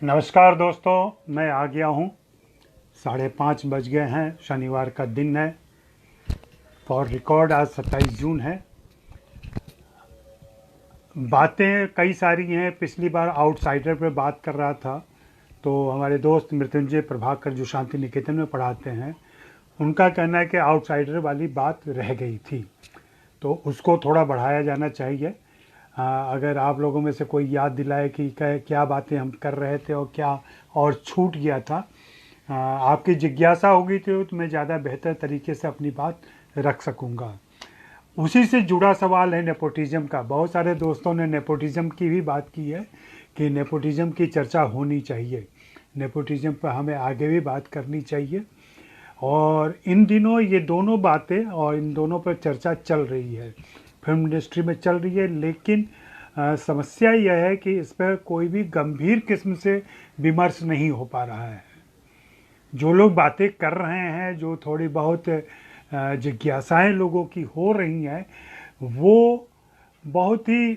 नमस्कार दोस्तों, मैं आ गया हूँ। 5:30 बज गए हैं। शनिवार का दिन है। फॉर रिकॉर्ड आज 27 जून है। बातें कई सारी हैं। पिछली बार आउटसाइडर पे बात कर रहा था, तो हमारे दोस्त मृत्युंजय प्रभाकर जो शांति निकेतन में पढ़ाते हैं, उनका कहना है कि आउटसाइडर वाली बात रह गई थी, तो उसको थोड़ा बढ़ाया जाना चाहिए। अगर आप लोगों में से कोई याद दिलाए कि क्या बातें हम कर रहे थे और क्या और छूट गया था, आपकी जिज्ञासा होगी तो मैं ज़्यादा बेहतर तरीके से अपनी बात रख सकूँगा। उसी से जुड़ा सवाल है नेपोटिज़्म का। बहुत सारे दोस्तों ने नेपोटिज़्म की भी बात की है कि नेपोटिज़्म की चर्चा होनी चाहिए, नेपोटिज़्म पर हमें आगे भी बात करनी चाहिए। और इन दिनों ये दोनों बातें और इन दोनों पर चर्चा चल रही है, फिल्म इंडस्ट्री में चल रही है। लेकिन समस्या यह है कि इस पर कोई भी गंभीर किस्म से विमर्श नहीं हो पा रहा है। जो लोग बातें कर रहे हैं, जो थोड़ी बहुत जिज्ञासाएं लोगों की हो रही हैं, वो बहुत ही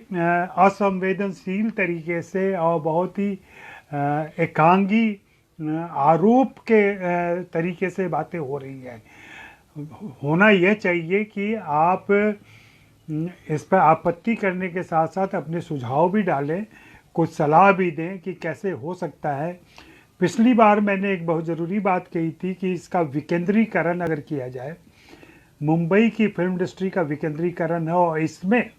असंवेदनशील तरीके से और बहुत ही एकांगी आरोप के तरीके से बातें हो रही हैं। होना यह चाहिए कि आप इस पर आपत्ति करने के साथ साथ अपने सुझाव भी डालें, कुछ सलाह भी दें कि कैसे हो सकता है। पिछली बार मैंने एक बहुत ज़रूरी बात कही थी कि इसका विकेंद्रीकरण अगर किया जाए, मुंबई की फिल्म इंडस्ट्री का विकेंद्रीकरण है और इसमें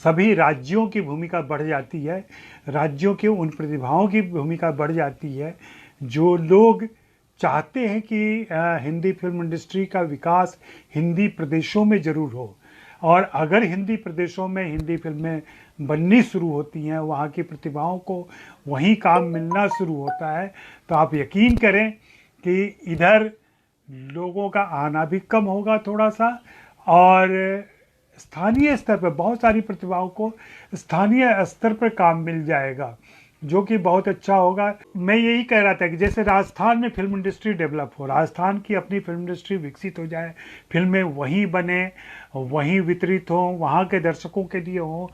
सभी राज्यों की भूमिका बढ़ जाती है, राज्यों के उन प्रतिभाओं की भूमिका बढ़ जाती है जो लोग चाहते हैं कि हिंदी फिल्म इंडस्ट्री का विकास हिंदी प्रदेशों में ज़रूर हो। और अगर हिंदी प्रदेशों में हिंदी फिल्में बननी शुरू होती हैं, वहाँ की प्रतिभाओं को वहीं काम मिलना शुरू होता है, तो आप यकीन करें कि इधर लोगों का आना भी कम होगा थोड़ा सा, और स्थानीय स्तर पर बहुत सारी प्रतिभाओं को स्थानीय स्तर पर काम मिल जाएगा, जो कि बहुत अच्छा होगा। मैं यही कह रहा था कि जैसे राजस्थान में फिल्म इंडस्ट्री डेवलप हो, राजस्थान की अपनी फिल्म इंडस्ट्री विकसित हो जाए, फिल्में वहीं बने, वहीं वितरित हों, वहाँ के दर्शकों के लिए हों,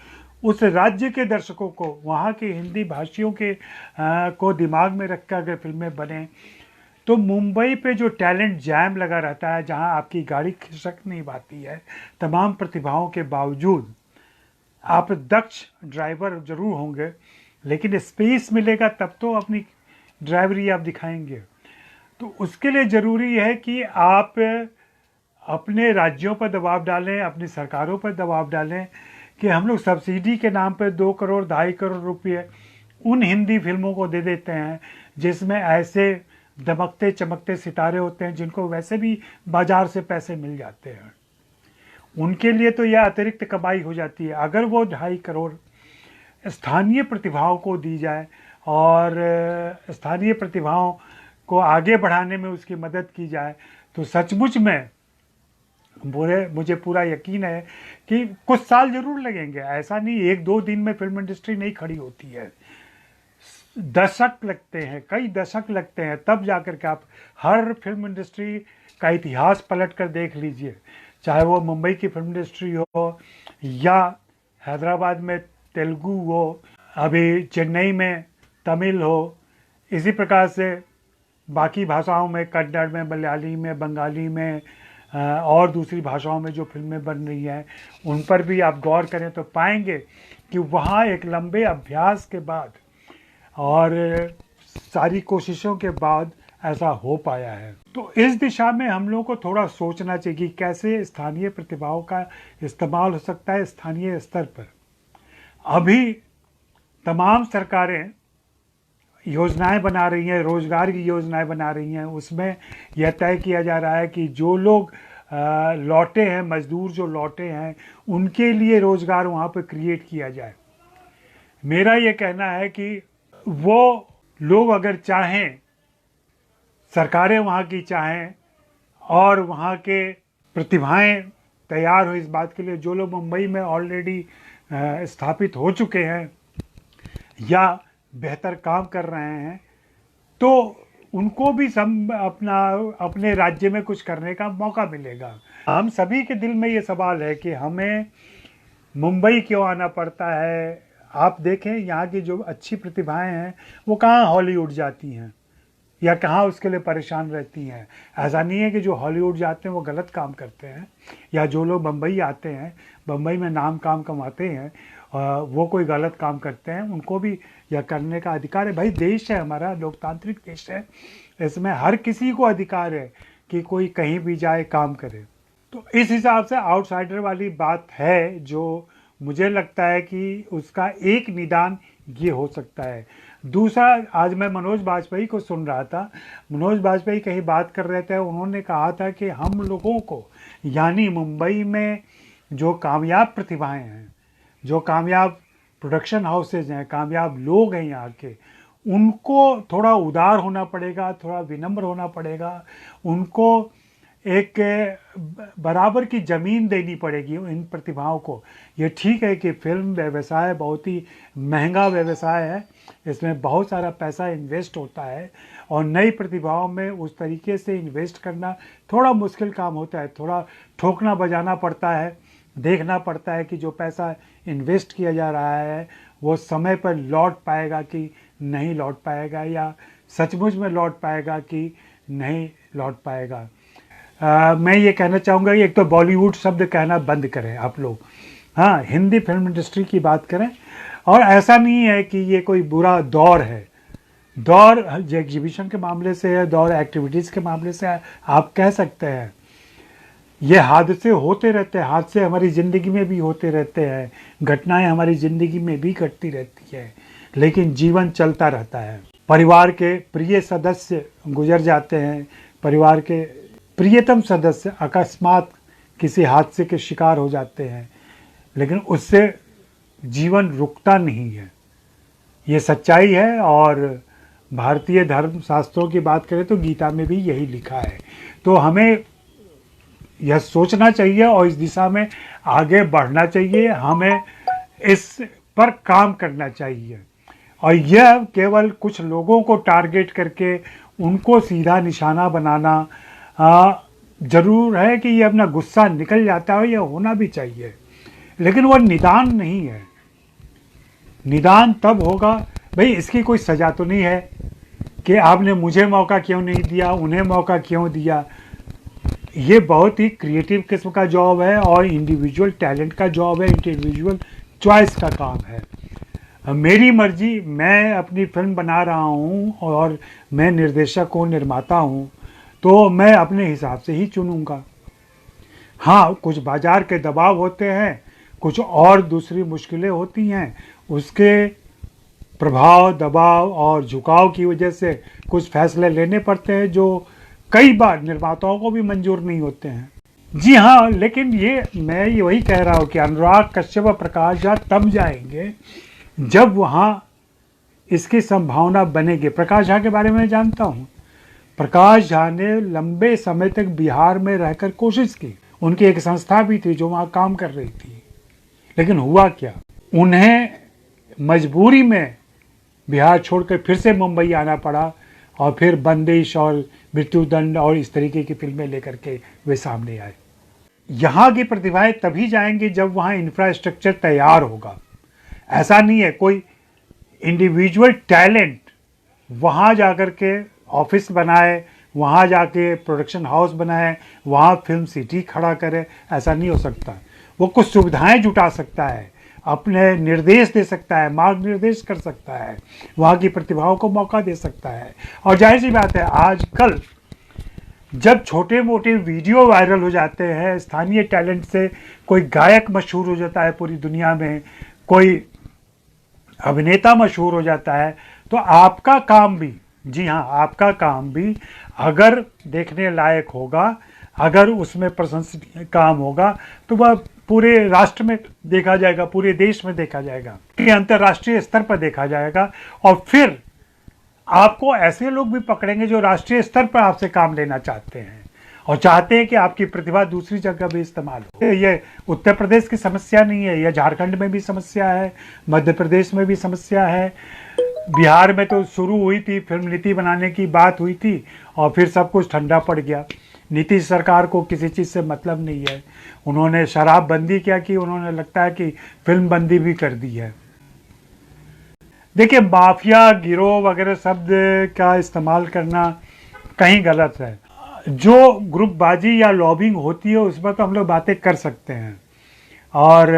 उस राज्य के दर्शकों को, वहाँ के हिंदी भाषियों के को दिमाग में रखकर अगर फिल्में बने, तो मुंबई पे जो टैलेंट जैम लगा रहता है, जहाँ आपकी गाड़ी खिसक नहीं पाती है, तमाम प्रतिभाओं के बावजूद आप दक्ष ड्राइवर जरूर होंगे, लेकिन स्पेस मिलेगा तब तो अपनी ड्राइवरी आप दिखाएंगे। तो उसके लिए ज़रूरी है कि आप अपने राज्यों पर दबाव डालें, अपनी सरकारों पर दबाव डालें कि हम लोग सब्सिडी के नाम पर 2 करोड़ 2.5 करोड़ रुपये उन हिंदी फिल्मों को दे देते हैं जिसमें ऐसे दमकते चमकते सितारे होते हैं जिनको वैसे भी बाजार से पैसे मिल जाते हैं। उनके लिए तो यह अतिरिक्त कमाई हो जाती है। अगर वो 2.5 करोड़ स्थानीय प्रतिभाओं को दी जाए और स्थानीय प्रतिभाओं को आगे बढ़ाने में उसकी मदद की जाए, तो सचमुच में मुझे पूरा यकीन है कि कुछ साल जरूर लगेंगे। ऐसा नहीं 1-2 दिन में फिल्म इंडस्ट्री नहीं खड़ी होती है, दशक लगते हैं, कई दशक लगते हैं, तब जाकर के आप हर फिल्म इंडस्ट्री का इतिहास पलट कर देख लीजिए, चाहे वो मुंबई की फिल्म इंडस्ट्री हो या हैदराबाद में तेलुगु हो, अभी चेन्नई में तमिल हो, इसी प्रकार से बाकी भाषाओं में, कन्नड़ में, मलयाली में, बंगाली में और दूसरी भाषाओं में जो फिल्में बन रही हैं, उन पर भी आप गौर करें तो पाएंगे कि वहाँ एक लंबे अभ्यास के बाद और सारी कोशिशों के बाद ऐसा हो पाया है। तो इस दिशा में हम लोगों को थोड़ा सोचना चाहिए कि कैसे स्थानीय प्रतिभाओं का इस्तेमाल हो सकता है स्थानीय स्तर पर। अभी तमाम सरकारें योजनाएं बना रही हैं, रोजगार की योजनाएं बना रही हैं, उसमें यह तय किया जा रहा है कि जो लोग लौटे हैं, मजदूर जो लौटे हैं, उनके लिए रोजगार वहाँ पर क्रिएट किया जाए। मेरा ये कहना है कि वो लोग अगर चाहें, सरकारें वहाँ की चाहें और वहाँ के प्रतिभाएं तैयार हो इस बात के लिए, जो लोग मुंबई में ऑलरेडी स्थापित हो चुके हैं या बेहतर काम कर रहे हैं, तो उनको भी अपने राज्य में कुछ करने का मौका मिलेगा। हम सभी के दिल में ये सवाल है कि हमें मुंबई क्यों आना पड़ता है, आप देखें यहाँ की जो अच्छी प्रतिभाएं हैं वो कहाँ हॉलीवुड जाती हैं या कहाँ उसके लिए परेशान रहती हैं। ऐसा नहीं है कि जो हॉलीवुड जाते हैं वो गलत काम करते हैं, या जो लोग बम्बई आते हैं, बम्बई में नाम काम कमाते हैं, वो कोई गलत काम करते हैं। उनको भी यह करने का अधिकार है। भाई देश है हमारा, लोकतांत्रिक देश है, इसमें हर किसी को अधिकार है कि कोई कहीं भी जाए काम करे। तो इस हिसाब से आउटसाइडर वाली बात है जो मुझे लगता है कि उसका एक निदान ये हो सकता है। दूसरा, आज मैं मनोज बाजपेयी को सुन रहा था, मनोज बाजपेयी कहीं बात कर रहे थे, उन्होंने कहा था कि हम लोगों को, यानी मुंबई में जो कामयाब प्रतिभाएं हैं, जो कामयाब प्रोडक्शन हाउसेज हैं, कामयाब लोग हैं यहाँ के, उनको थोड़ा उदार होना पड़ेगा, थोड़ा विनम्र होना पड़ेगा, उनको एक बराबर की ज़मीन देनी पड़ेगी इन प्रतिभाओं को। ये ठीक है कि फिल्म व्यवसाय बहुत ही महंगा व्यवसाय है, इसमें बहुत सारा पैसा इन्वेस्ट होता है और नई प्रतिभाओं में उस तरीके से इन्वेस्ट करना थोड़ा मुश्किल काम होता है। थोड़ा ठोकना बजाना पड़ता है, देखना पड़ता है कि जो पैसा इन्वेस्ट किया जा रहा है वो समय पर लौट पाएगा कि नहीं लौट पाएगा, या सचमुच में लौट पाएगा कि नहीं लौट पाएगा। मैं ये कहना चाहूँगा कि एक तो बॉलीवुड शब्द कहना बंद करें आप लोग, हाँ, हिंदी फिल्म इंडस्ट्री की बात करें। और ऐसा नहीं है कि ये कोई बुरा दौर है, दौर एग्जीबिशन के मामले से है, दौर एक्टिविटीज़ के मामले से है, आप कह सकते हैं। ये हादसे होते रहते हैं, हादसे हमारी ज़िंदगी में भी होते रहते हैं, घटनाएं हमारी ज़िंदगी में भी घटती रहती है, लेकिन जीवन चलता रहता है। परिवार के प्रिय सदस्य गुजर जाते हैं, परिवार के प्रियतम सदस्य अकस्मात किसी हादसे के शिकार हो जाते हैं, लेकिन उससे जीवन रुकता नहीं है, ये सच्चाई है। और भारतीय धर्म शास्त्रों की बात करें तो गीता में भी यही लिखा है। तो हमें यह सोचना चाहिए और इस दिशा में आगे बढ़ना चाहिए, हमें इस पर काम करना चाहिए। और यह केवल कुछ लोगों को टारगेट करके उनको सीधा निशाना बनाना ज़रूर है कि ये अपना गुस्सा निकल जाता है, यह होना भी चाहिए, लेकिन वह निदान नहीं है। निदान तब होगा, भाई इसकी कोई सज़ा तो नहीं है कि आपने मुझे मौका क्यों नहीं दिया, उन्हें मौका क्यों दिया। ये बहुत ही क्रिएटिव किस्म का जॉब है और इंडिविजुअल टैलेंट का जॉब है, इंडिविजुअल चॉइस का काम है। मेरी मर्जी, मैं अपनी फिल्म बना रहा हूँ और मैं निर्देशक हूँ, निर्माता हूँ, तो मैं अपने हिसाब से ही चुनूँगा। हाँ, कुछ बाज़ार के दबाव होते हैं, कुछ और दूसरी मुश्किलें होती हैं, उसके प्रभाव, दबाव और झुकाव की वजह से कुछ फैसले लेने पड़ते हैं जो कई बार निर्माताओं को भी मंजूर नहीं होते हैं। जी हाँ, लेकिन ये मैं ये वही कह रहा हूँ कि अनुराग कश्यप और प्रकाश झा तब जाएंगे जब वहाँ इसकी संभावना बनेगी। प्रकाश झा के बारे में जानता हूँ, प्रकाश झा ने लंबे समय तक बिहार में रहकर कोशिश की, उनकी एक संस्था भी थी जो वहाँ काम कर रही थी, लेकिन हुआ क्या, उन्हें मजबूरी में बिहार छोड़कर फिर से मुंबई आना पड़ा और फिर बंदिश और मृत्युदंड और इस तरीके की फिल्में लेकर के वे सामने आए। यहाँ की प्रतिभाएं तभी जाएंगी जब वहाँ इंफ्रास्ट्रक्चर तैयार होगा। ऐसा नहीं है कोई इंडिविजुअल टैलेंट वहाँ जाकर के ऑफिस बनाए, वहाँ जाके प्रोडक्शन हाउस बनाए, वहाँ फिल्म सिटी खड़ा करे, ऐसा नहीं हो सकता। वो कुछ सुविधाएं जुटा सकता है, अपने निर्देश दे सकता है, मार्ग निर्देश कर सकता है, वहाँ की प्रतिभाओं को मौका दे सकता है। और जाहिर सी बात है, आजकल जब छोटे मोटे वीडियो वायरल हो जाते हैं, स्थानीय टैलेंट से कोई गायक मशहूर हो जाता है पूरी दुनिया में, कोई अभिनेता मशहूर हो जाता है, तो आपका काम भी, जी हाँ, आपका काम भी अगर देखने लायक होगा, अगर उसमें प्रशंसनीय काम होगा, तो वह पूरे राष्ट्र में देखा जाएगा, पूरे देश में देखा जाएगा, अंतर्राष्ट्रीय स्तर पर देखा जाएगा। और फिर आपको ऐसे लोग भी पकड़ेंगे जो राष्ट्रीय स्तर पर आपसे काम लेना चाहते हैं और चाहते हैं कि आपकी प्रतिभा दूसरी जगह भी इस्तेमाल हो। ये उत्तर प्रदेश की समस्या नहीं है, यह झारखंड में भी समस्या है, मध्य प्रदेश में भी समस्या है। बिहार में तो शुरू हुई थी, फिल्म नीति बनाने की बात हुई थी और फिर सब कुछ ठंडा पड़ गया। नीतीश सरकार को किसी चीज़ से मतलब नहीं है, उन्होंने शराब बंदी क्या की, उन्होंने लगता है कि फिल्म बंदी भी कर दी है। देखिए, माफिया गिरोह वगैरह शब्द का इस्तेमाल करना कहीं गलत है। जो ग्रुपबाजी या लॉबिंग होती है उस पर तो हम लोग बातें कर सकते हैं और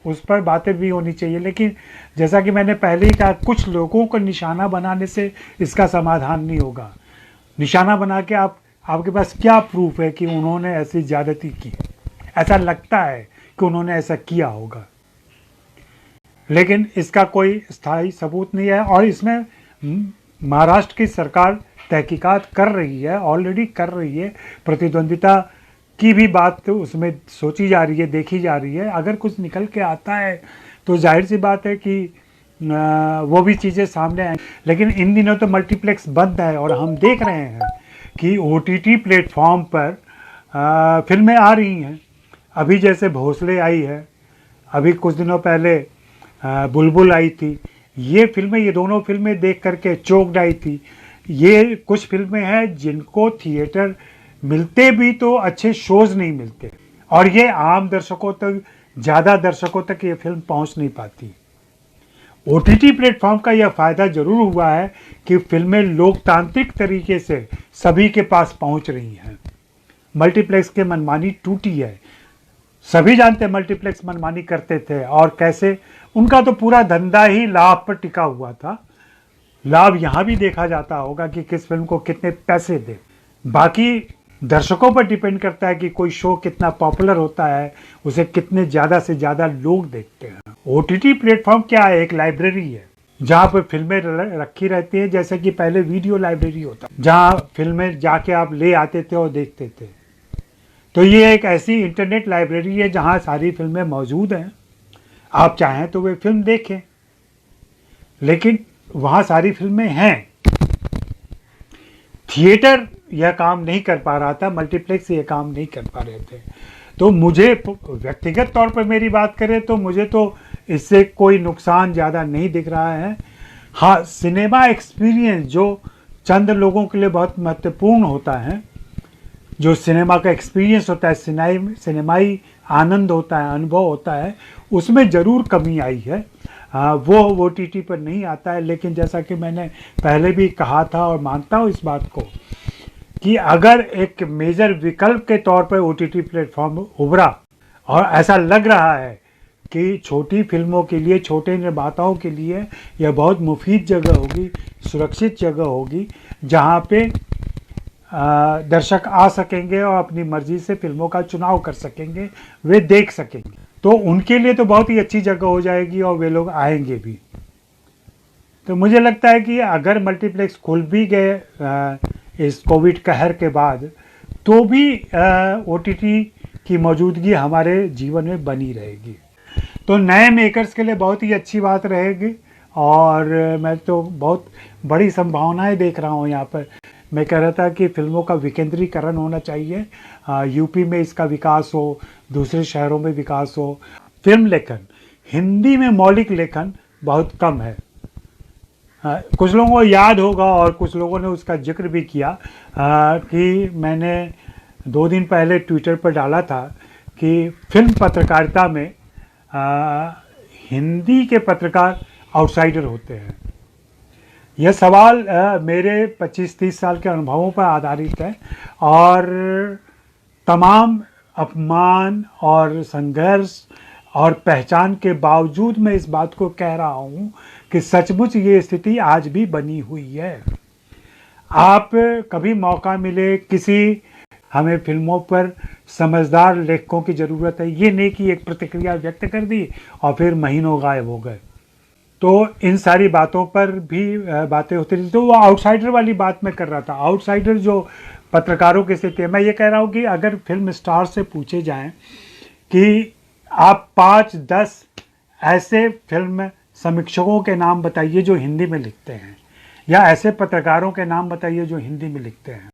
उस पर बातें भी होनी चाहिए, लेकिन जैसा कि मैंने पहले ही कहा, कुछ लोगों को निशाना बनाने से इसका समाधान नहीं होगा। निशाना बना के आपके पास क्या प्रूफ है कि उन्होंने ऐसी ज्यादती की? ऐसा लगता है कि उन्होंने ऐसा किया होगा, लेकिन इसका कोई स्थायी सबूत नहीं है। और इसमें महाराष्ट्र की सरकार तहकीकात कर रही है, ऑलरेडी कर रही है। प्रतिद्वंदिता की भी बात तो उसमें सोची जा रही है, देखी जा रही है। अगर कुछ निकल के आता है तो जाहिर सी बात है कि वो भी चीज़ें सामने आए। लेकिन इन दिनों तो मल्टीप्लेक्स बंद है और हम देख रहे हैं कि OTT प्लेटफॉर्म पर फिल्में आ रही हैं। अभी जैसे भोसले आई है, अभी कुछ दिनों पहले बुलबुल आई थी। ये फिल्में, ये दोनों फिल्में देख करके चौंक आई थी। ये कुछ फिल्में हैं जिनको थिएटर मिलते भी तो अच्छे शोज नहीं मिलते, और ये आम दर्शकों तक, ज़्यादा दर्शकों तक ये फिल्म पहुंच नहीं पाती। OTT प्लेटफॉर्म का यह फ़ायदा ज़रूर हुआ है कि फिल्में लोकतांत्रिक तरीके से सभी के पास पहुंच रही हैं। मल्टीप्लेक्स के मनमानी टूटी है। सभी जानते हैं मल्टीप्लेक्स मनमानी करते थे और कैसे उनका तो पूरा धंधा ही लाभ पर टिका हुआ था। लाभ यहाँ भी देखा जाता होगा कि किस फिल्म को कितने पैसे दे। बाकी दर्शकों पर डिपेंड करता है कि कोई शो कितना पॉपुलर होता है, उसे कितने ज़्यादा से ज़्यादा लोग देखते हैं। OTT प्लेटफॉर्म क्या है? एक लाइब्रेरी है जहाँ पर फिल्में रखी रहती है, जैसे कि पहले वीडियो लाइब्रेरी होता, जहाँ फिल्में जाके आप ले आते थे और देखते थे। तो ये एक ऐसी इंटरनेट लाइब्रेरी है जहाँ सारी फिल्में मौजूद हैं। आप चाहें तो वे फिल्म देखें, लेकिन वहाँ सारी फिल्में हैं। थिएटर यह काम नहीं कर पा रहा था, मल्टीप्लेक्स ये काम नहीं कर पा रहे थे। तो मुझे व्यक्तिगत तौर पर मेरी बात करें तो मुझे तो इससे कोई नुकसान ज़्यादा नहीं दिख रहा है। हाँ, सिनेमा एक्सपीरियंस जो चंद लोगों के लिए बहुत महत्वपूर्ण होता है, जो सिनेमा का एक्सपीरियंस होता है, सिनेमाई आनंद होता है, अनुभव होता है, उसमें ज़रूर कमी आई है। वो OTT पर नहीं आता है। लेकिन जैसा कि मैंने पहले भी कहा था और मानता हूँ इस बात को, कि अगर एक मेजर विकल्प के तौर पर OTT प्लेटफॉर्म उभरा, और ऐसा लग रहा है कि छोटी फिल्मों के लिए, छोटे निर्माताओं के लिए यह बहुत मुफीद जगह होगी, सुरक्षित जगह होगी, जहाँ पे दर्शक आ सकेंगे और अपनी मर्जी से फिल्मों का चुनाव कर सकेंगे, वे देख सकेंगे, तो उनके लिए तो बहुत ही अच्छी जगह हो जाएगी और वे लोग आएंगे भी। तो मुझे लगता है कि अगर मल्टीप्लेक्स खुल भी गए इस कोविड कहर के बाद, तो भी OTT की मौजूदगी हमारे जीवन में बनी रहेगी। तो नए मेकर्स के लिए बहुत ही अच्छी बात रहेगी, और मैं तो बहुत बड़ी संभावनाएं देख रहा हूँ यहाँ पर। मैं कह रहा था कि फिल्मों का विकेंद्रीकरण होना चाहिए, यूपी में इसका विकास हो, दूसरे शहरों में विकास हो। फिल्म लेखन, हिंदी में मौलिक लेखन बहुत कम है। कुछ लोगों को याद होगा और कुछ लोगों ने उसका जिक्र भी किया कि मैंने 2 दिन पहले ट्विटर पर डाला था कि फिल्म पत्रकारिता में हिंदी के पत्रकार आउटसाइडर होते हैं। यह सवाल मेरे 25-30 साल के अनुभवों पर आधारित है, और तमाम अपमान और संघर्ष और पहचान के बावजूद मैं इस बात को कह रहा हूँ कि सचमुच ये स्थिति आज भी बनी हुई है। आप कभी मौका मिले, किसी, हमें फिल्मों पर समझदार लेखकों की ज़रूरत है, ये नहीं कि एक प्रतिक्रिया व्यक्त कर दी और फिर महीनों गायब हो गए। तो इन सारी बातों पर भी बातें होती रही। तो वो आउटसाइडर वाली बात मैं कर रहा था। आउटसाइडर जो पत्रकारों की स्थिति है, मैं ये कह रहा हूँ कि अगर फिल्म स्टार से पूछे जाएं कि आप 5-10 ऐसे फिल्म समीक्षकों के नाम बताइए जो हिंदी में लिखते हैं, या ऐसे पत्रकारों के नाम बताइए जो हिंदी में लिखते हैं,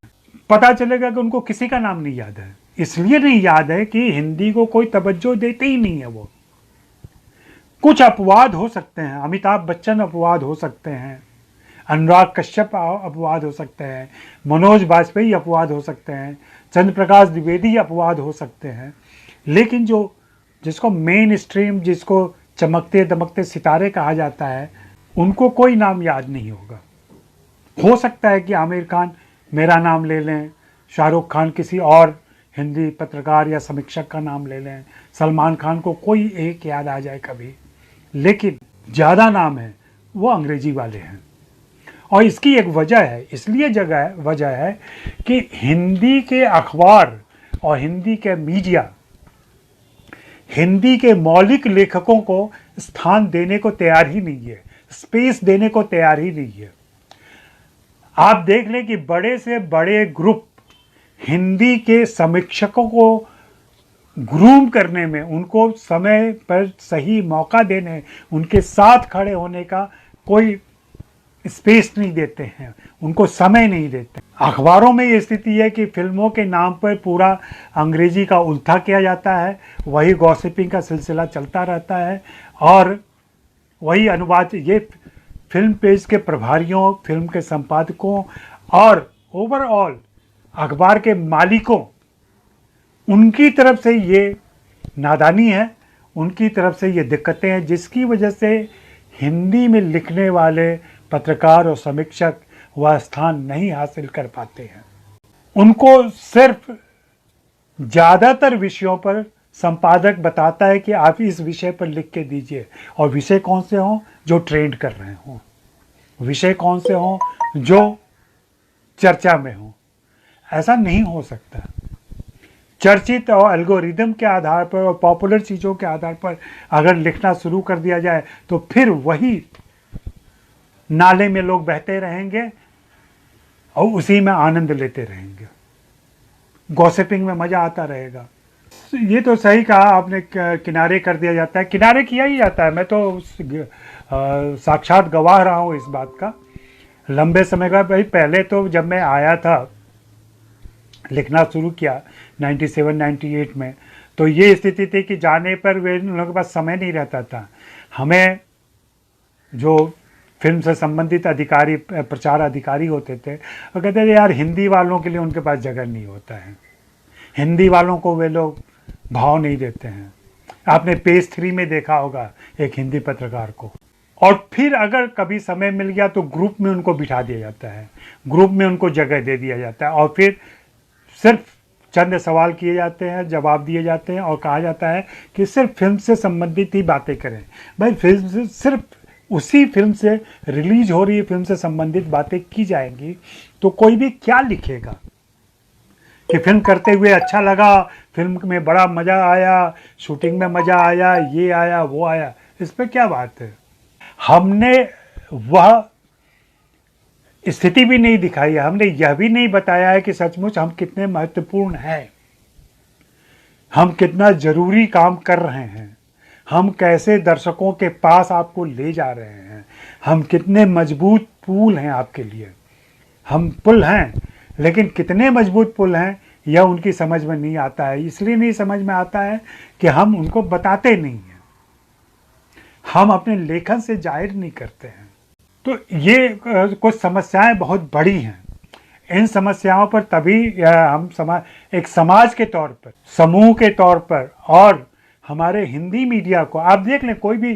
पता चलेगा कि उनको किसी का नाम नहीं याद है। इसलिए नहीं याद है कि हिंदी को कोई तवज्जो देते ही नहीं है। वो कुछ अपवाद हो सकते हैं, अमिताभ बच्चन अपवाद हो सकते हैं, अनुराग कश्यप अपवाद हो सकते हैं, मनोज बाजपेयी अपवाद हो सकते हैं, चंद्र प्रकाश द्विवेदी अपवाद हो सकते हैं, लेकिन जिसको मेन स्ट्रीम, जिसको चमकते दमकते सितारे कहा जाता है, उनको कोई नाम याद नहीं होगा। हो सकता है कि आमिर खान मेरा नाम ले लें, शाहरुख खान किसी और हिंदी पत्रकार या समीक्षक का नाम ले लें, सलमान खान को कोई एक याद आ जाए कभी, लेकिन ज़्यादा नाम है वो अंग्रेजी वाले हैं। और इसकी एक वजह है, इसलिए वजह है कि हिंदी के अखबार और हिंदी के मीडिया हिंदी के मौलिक लेखकों को स्थान देने को तैयार ही नहीं है, स्पेस देने को तैयार ही नहीं है। आप देख लें कि बड़े से बड़े ग्रुप हिंदी के समीक्षकों को ग्रूम करने में, उनको समय पर सही मौका देने, उनके साथ खड़े होने का कोई स्पेस नहीं देते हैं, उनको समय नहीं देते। अखबारों में ये स्थिति है कि फिल्मों के नाम पर पूरा अंग्रेजी का उल्था किया जाता है, वही गॉसिपिंग का सिलसिला चलता रहता है और वही अनुवाद, ये फिल्म पेज के प्रभारियों, फिल्म के संपादकों और ओवरऑल अखबार के मालिकों, उनकी तरफ से ये नादानी है, उनकी तरफ से ये दिक्कतें हैं, जिसकी वजह से हिंदी में लिखने वाले पत्रकार और समीक्षक वह स्थान नहीं हासिल कर पाते हैं। उनको सिर्फ ज़्यादातर विषयों पर संपादक बताता है कि आप इस विषय पर लिख के दीजिए, और विषय कौन से हों जो ट्रेंड कर रहे हों, विषय कौन से हों जो चर्चा में हों। ऐसा नहीं हो सकता। चर्चित और एल्गोरिदम के आधार पर और पॉपुलर चीज़ों के आधार पर अगर लिखना शुरू कर दिया जाए तो फिर वही नाले में लोग बहते रहेंगे और उसी में आनंद लेते रहेंगे, गॉसिपिंग में मज़ा आता रहेगा। ये तो सही कहा आपने, किनारे कर दिया जाता है, किनारे किया ही जाता है। मैं तो साक्षात गवाह रहा हूँ इस बात का लंबे समय का। भाई पहले तो जब मैं आया था, लिखना शुरू किया 97-98 में, तो ये स्थिति थी कि जाने पर वे उन लोगों के पास समय नहीं रहता था। हमें जो फिल्म से संबंधित अधिकारी, प्रचार अधिकारी होते थे, वो कहते थे यार हिंदी वालों के लिए उनके पास जगह नहीं होता है, हिंदी वालों को वे लोग भाव नहीं देते हैं। आपने पेज 3 में देखा होगा एक हिंदी पत्रकार को। और फिर अगर कभी समय मिल गया तो ग्रुप में उनको बिठा दिया जाता है, ग्रुप में उनको जगह दे दिया जाता है और फिर सिर्फ चंद सवाल किए जाते हैं, जवाब दिए जाते हैं और कहा जाता है कि सिर्फ फिल्म से संबंधित ही बातें करें। भाई फिल्म से, सिर्फ उसी फिल्म से रिलीज हो रही फिल्म से संबंधित बातें की जाएंगी तो कोई भी क्या लिखेगा कि फिल्म करते हुए अच्छा लगा, फिल्म में बड़ा मज़ा आया, शूटिंग में मज़ा आया, ये आया वो आया, इस पर क्या बात है। हमने वह स्थिति भी नहीं दिखाई है, हमने यह भी नहीं बताया है कि सचमुच हम कितने महत्वपूर्ण हैं, हम कितना ज़रूरी काम कर रहे हैं, हम कैसे दर्शकों के पास आपको ले जा रहे हैं, हम कितने मजबूत पुल हैं आपके लिए। हम पुल हैं, लेकिन कितने मजबूत पुल हैं यह उनकी समझ में नहीं आता है। इसलिए नहीं समझ में आता है कि हम उनको बताते नहीं हैं, हम अपने लेखन से जाहिर नहीं करते हैं। तो ये कुछ समस्याएं बहुत बड़ी हैं। इन समस्याओं पर तभी हम एक समाज के तौर पर, समूह के तौर पर, और हमारे हिंदी मीडिया को आप देख लें, कोई भी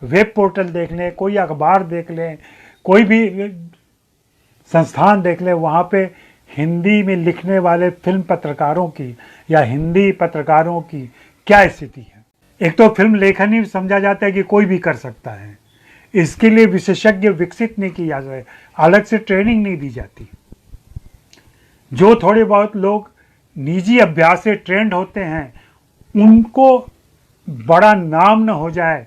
वेब पोर्टल देख लें, कोई अखबार देख लें, कोई भी संस्थान देख लें, वहाँ पे हिंदी में लिखने वाले फिल्म पत्रकारों की या हिंदी पत्रकारों की क्या स्थिति है। एक तो फिल्म लेखन ही समझा जाता है कि कोई भी कर सकता है, इसके लिए विशेषज्ञ विकसित नहीं किया जा रहा, अलग से ट्रेनिंग नहीं दी जाती। जो थोड़े बहुत लोग निजी अभ्यास से ट्रेंड होते हैं, उनको बड़ा नाम न हो जाए,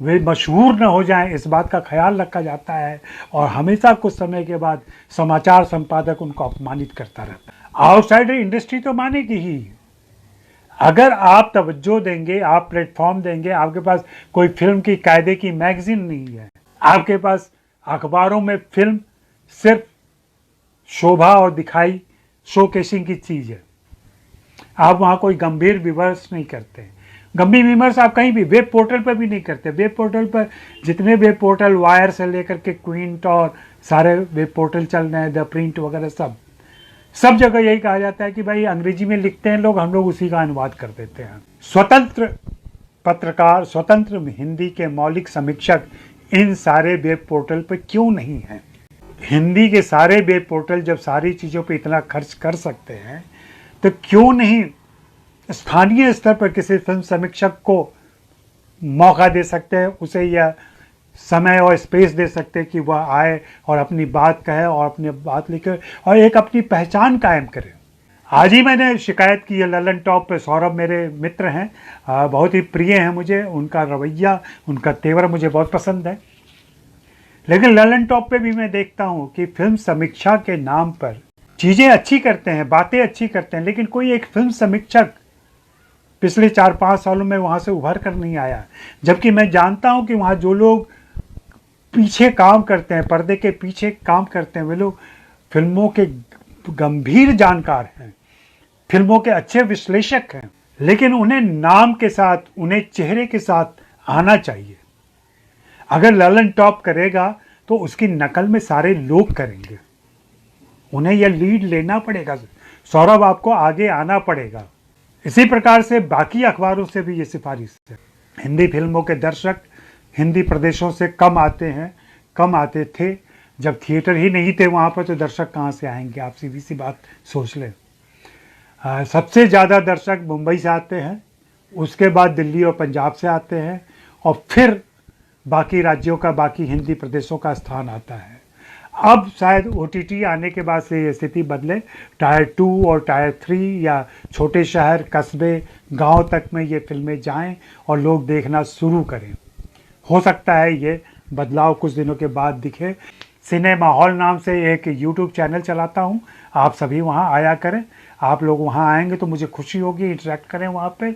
वे मशहूर न हो जाएं, इस बात का ख्याल रखा जाता है और हमेशा कुछ समय के बाद समाचार संपादक उनको अपमानित करता रहता है। आउटसाइडर इंडस्ट्री तो मानेगी ही, अगर आप तवज्जो देंगे, आप प्लेटफॉर्म देंगे। आपके पास कोई फिल्म की कायदे की मैगजीन नहीं है, आपके पास अखबारों में फिल्म सिर्फ शोभा और दिखाई, शोकेसिंग की चीज़ है। आप वहाँ कोई गंभीर विमर्श नहीं करते, गंभीर विमर्श आप कहीं भी वेब पोर्टल पर भी नहीं करते। वेब पोर्टल पर जितने वेब पोर्टल, वायर से लेकर के क्विंट और सारे वेब पोर्टल चल रहे हैं, द प्रिंट वगैरह, सब जगह यही कहा जाता है कि भाई अंग्रेजी में लिखते हैं लोग, हम लोग उसी का अनुवाद कर देते हैं। स्वतंत्र पत्रकार, स्वतंत्र हिंदी के मौलिक समीक्षक इन सारे वेब पोर्टल पर क्यों नहीं है? हिंदी के सारे वेब पोर्टल जब सारी चीज़ों पे इतना खर्च कर सकते हैं तो क्यों नहीं स्थानीय स्तर पर किसी फिल्म समीक्षक को मौका दे सकते हैं, उसे यह समय और स्पेस दे सकते हैं कि वह आए और अपनी बात कहे और अपनी बात लिखे और एक अपनी पहचान कायम करे। आज ही मैंने शिकायत की है ललन टॉप पे। सौरभ मेरे मित्र हैं, बहुत ही प्रिय हैं मुझे, उनका रवैया, उनका तेवर मुझे बहुत पसंद है। लेकिन ललन टॉप पे भी मैं देखता हूँ कि फिल्म समीक्षा के नाम पर चीज़ें अच्छी करते हैं, बातें अच्छी करते हैं, लेकिन कोई एक फिल्म समीक्षक पिछले 4-5 सालों में वहाँ से उभर कर नहीं आया। जबकि मैं जानता हूँ कि वहाँ जो लोग पीछे काम करते हैं, पर्दे के पीछे काम करते हैं, वे लोग फिल्मों के गंभीर जानकार हैं, फिल्मों के अच्छे विश्लेषक हैं, लेकिन उन्हें नाम के साथ, उन्हें चेहरे के साथ आना चाहिए। अगर ललन टॉप करेगा तो उसकी नकल में सारे लोग करेंगे, उन्हें यह लीड लेना पड़ेगा। सौरभ, आपको आगे आना पड़ेगा। इसी प्रकार से बाकी अखबारों से भी ये सिफारिश है। हिंदी फिल्मों के दर्शक हिंदी प्रदेशों से कम आते हैं, कम आते थे। जब थिएटर ही नहीं थे वहाँ पर तो दर्शक कहाँ से आएंगे? आप सीधी सी बात सोच लें। सबसे ज़्यादा दर्शक मुंबई से आते हैं, उसके बाद दिल्ली और पंजाब से आते हैं, और फिर बाकी राज्यों का, बाकी हिंदी प्रदेशों का स्थान आता है। अब शायद OTT आने के बाद से ये स्थिति बदले, टायर 2 और टायर 3 या छोटे शहर, कस्बे, गांव तक में ये फिल्में जाएं और लोग देखना शुरू करें। हो सकता है ये बदलाव कुछ दिनों के बाद दिखे। सिनेमा हॉल नाम से एक YouTube चैनल चलाता हूँ, आप सभी वहाँ आया करें। आप लोग वहाँ आएंगे तो मुझे खुशी होगी, इंटरेक्ट करें वहाँ पे।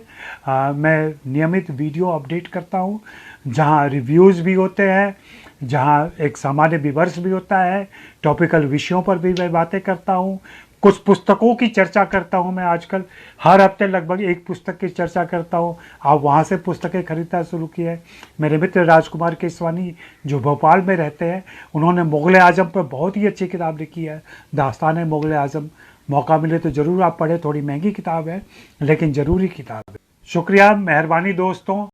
मैं नियमित वीडियो अपडेट करता हूँ, जहाँ रिव्यूज़ भी होते हैं, जहाँ एक सामान्य विमर्श भी होता है, टॉपिकल विषयों पर भी मैं बातें करता हूँ, कुछ पुस्तकों की चर्चा करता हूँ। मैं आजकल हर हफ्ते लगभग एक पुस्तक की चर्चा करता हूँ। आप वहाँ से पुस्तकें खरीदना शुरू की है। मेरे मित्र राजकुमार केसवानी जो भोपाल में रहते हैं, उन्होंने मुग़ल आज़म पर बहुत ही अच्छी किताब लिखी है, दास्तान मुग़ल आज़म। मौका मिले तो ज़रूर आप पढ़ें, थोड़ी महंगी किताब है लेकिन ज़रूरी किताब है। शुक्रिया, मेहरबानी दोस्तों।